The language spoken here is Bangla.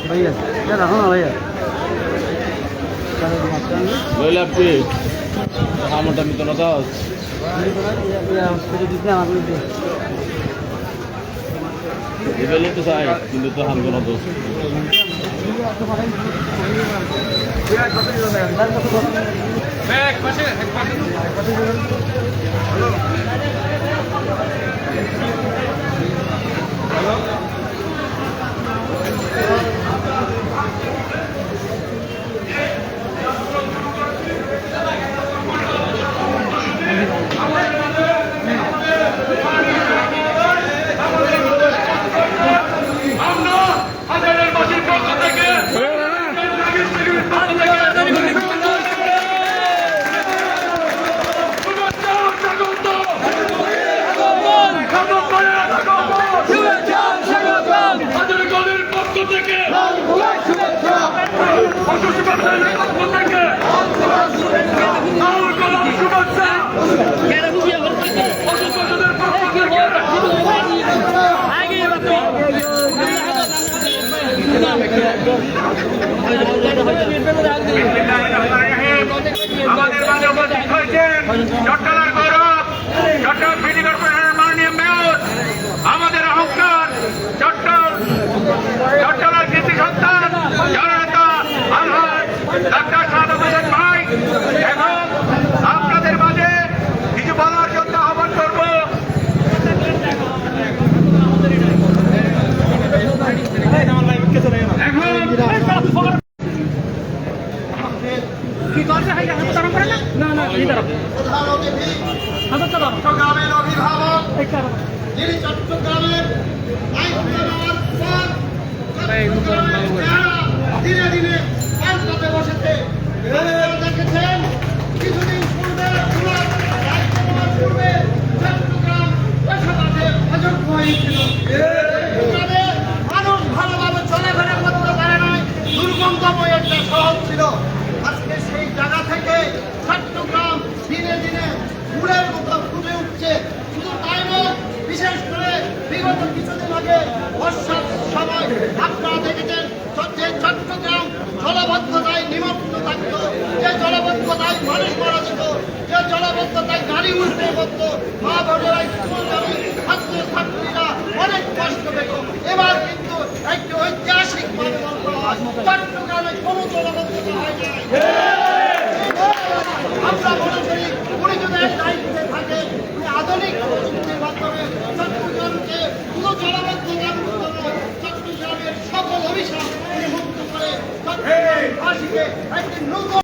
भैया क्या रहा ना भैया লইলে আপনি মোটা মিতন দাও দিবেলে তো চাই কিন্তু তো হামদো না দোষ আমাদের মাঝে উপস্থিত হয়েছেন চট্টলার গৌরব চট্টগ্রাম সিটি কর্পোরেশনের মাননীয় মেয়র আমাদের অহংকার চট্টলার কৃতি সন্তান জননেতা আলহাজ ডাক্তার সাদ হোসেন ভাই এবং আপনাদের মাঝে কিছু বলার জন্য আহ্বান করব। চট্টগ্রামের অভিভাবক যিনি চট্টগ্রামের ধীরে ধীরে পাল্টাতে বসেছে। দেখেছেন কিছুদিন পূর্বে চট্টগ্রাম পেশাদারদের অযোগ্য হয়েছিল। মানুষ ভালোভাবে চলাফেরা করতে পারে নাই, দুর্গন্ধময় একটা শহর ছিল। আজকে সেই জায়গা থেকে চট্টগ্রাম দিনে দিনে ফুলের মতো ফুটে উঠছে। শুধু তাই নয়, বিশেষ করে বিগত কিছুদিন আগে বর্ষার সময় আপনারা দেখেছেন যে চট্টগ্রাম জলবদ্ধতায় নিমগ্ন থাকত, যে জলবদ্ধতায় মানুষ মারা যেত, যে জলবদ্ধতায় গাড়ি উল্টে পড়ত, মা বোনেরা স্কুলগামী ছাত্রছাত্রীরা অনেক কষ্ট পেত। এবার কিন্তু একটি ঐতিহাসিক ভাবে চট্টগ্রামে কোনো জলবদ্ধতা হয় নাই। আমরা মনে করি উনি যদি এক দায়িত্বে থাকে, উনি আধুনিক প্রযুক্তির মাধ্যমে চট্টগ্রামকে পুরো জলবদ্ধতা মুক্ত নয়, চট্টগ্রামের সকল অভিশাপ মুক্ত করে চট্টগ্রামবাসীকে একটি নতুন